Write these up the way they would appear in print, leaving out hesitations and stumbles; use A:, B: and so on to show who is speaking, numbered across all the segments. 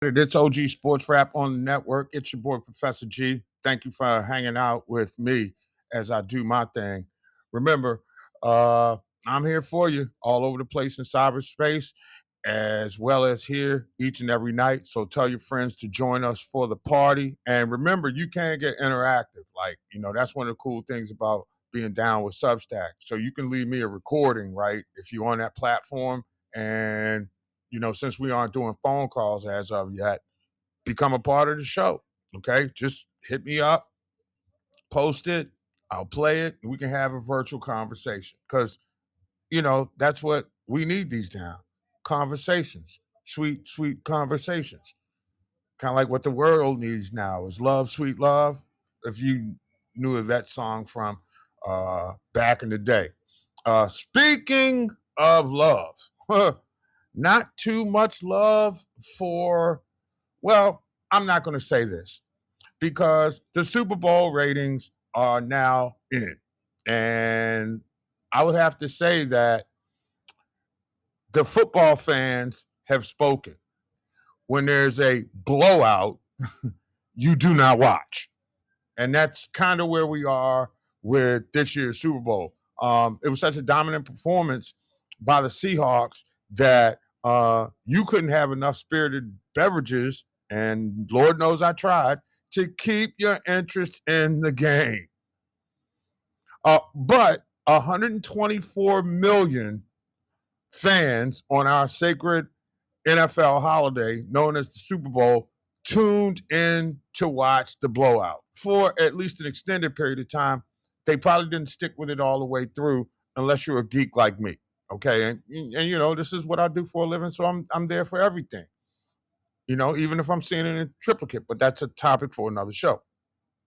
A: It's OG Sports Rap on the network. It's your boy, Professor G. Thank you for hanging out with me as I do my thing. Remember, I'm here for you all over the place in cyberspace, as well as here each and every night. So tell your friends to join us for the party. And remember, you can get interactive. That's one of the cool things about being down with Substack. So you can leave me a recording, right? If you're on that platform and since we aren't doing phone calls as of yet, become a part of the show. Okay. Just hit me up, post it, I'll play it, and we can have a virtual conversation. Because, that's what we need these days. Conversations. Sweet, sweet conversations. Kind of like what the world needs now is love, sweet love. If you knew of that song from back in the day. Speaking of love, not too much love for, well, I'm not going to say this because the Super Bowl ratings are now in. And I would have to say that the football fans have spoken. When there's a blowout, you do not watch. And that's kind of where we are with this year's Super Bowl. It was such a dominant performance by the Seahawks that you couldn't have enough spirited beverages, and Lord knows I tried, to keep your interest in the game. But 124 million fans on our sacred NFL holiday known as the Super Bowl tuned in to watch the blowout for at least an extended period of time. They probably didn't stick with it all the way through unless you're a geek like me. Okay. And this is what I do for a living. So I'm there for everything, even if I'm seeing it in triplicate, but that's a topic for another show.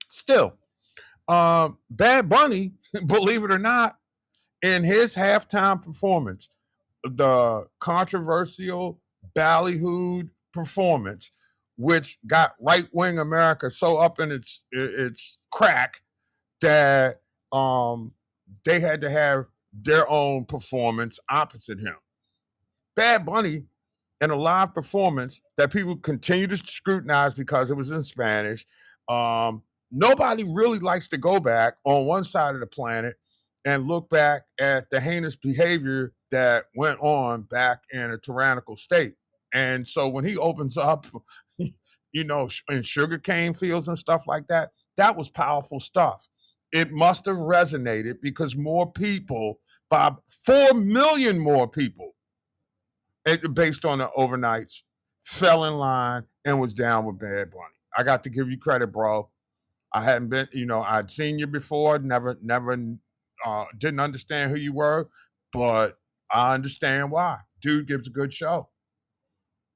A: Still, Bad Bunny, believe it or not, in his halftime performance, the controversial ballyhooed performance, which got right wing America so up in its crack that they had to have their own performance opposite him. Bad Bunny in a live performance that people continue to scrutinize because it was in Spanish. Nobody really likes to go back on one side of the planet and look back at the heinous behavior that went on back in a tyrannical state. And so when he opens up, in sugarcane fields and stuff like that, that was powerful stuff. It must have resonated because more people, by 4 million more people, based on the overnights, fell in line and was down with Bad Bunny. I got to give you credit, bro. I hadn't been, I'd seen you before, never, didn't understand who you were, but I understand why. Dude gives a good show,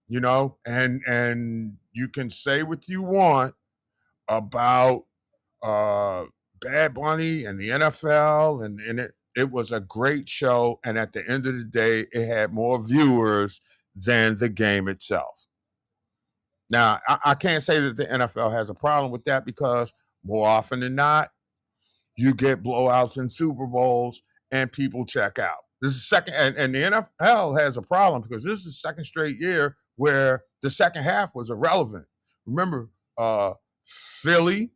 A: and you can say what you want about Bad Bunny and the NFL, and it was a great show. And at the end of the day, it had more viewers than the game itself. Now, I can't say that the NFL has a problem with that because more often than not, you get blowouts in Super Bowls and people check out. This is second, and the NFL has a problem because this is the second straight year where the second half was irrelevant. Remember, Philly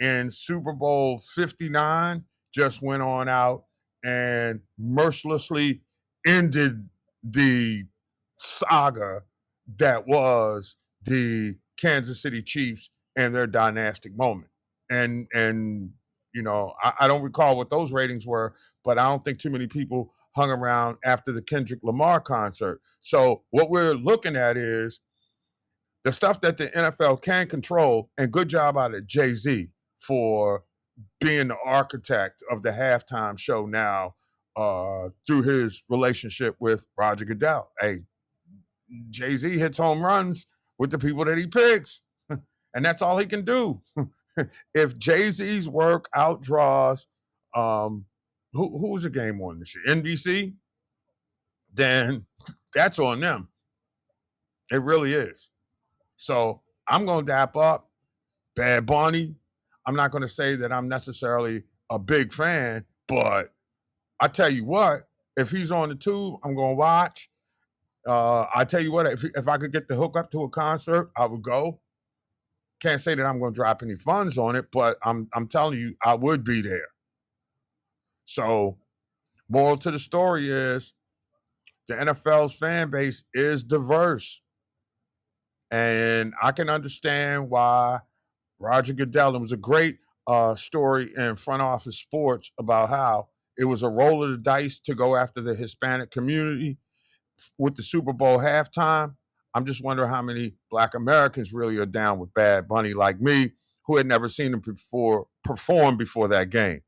A: in Super Bowl 59 just went on out and mercilessly ended the saga that was the Kansas City Chiefs and their dynastic moment. And I don't recall what those ratings were, but I don't think too many people hung around after the Kendrick Lamar concert. So what we're looking at is the stuff that the NFL can control, and good job out of Jay-Z for being the architect of the halftime show now through his relationship with Roger Goodell. Hey, Jay-Z hits home runs with the people that he picks, and that's all he can do. If Jay-Z's work outdraws who's the game on this year? NBC? Then that's on them. It really is. So I'm going to dap up Bad Bunny. I'm not going to say that I'm necessarily a big fan, but I tell you what, if he's on the tube, I'm going to watch. I tell you what, if I could get the hook up to a concert, I would go. Can't say that I'm going to drop any funds on it, but I'm telling you, I would be there. So, moral to the story is the NFL's fan base is diverse, and I can understand why Roger Goodell. It was a great story in Front Office Sports about how it was a roll of the dice to go after the Hispanic community with the Super Bowl halftime. I'm just wondering how many Black Americans really are down with Bad Bunny like me, who had never seen him before perform before that game.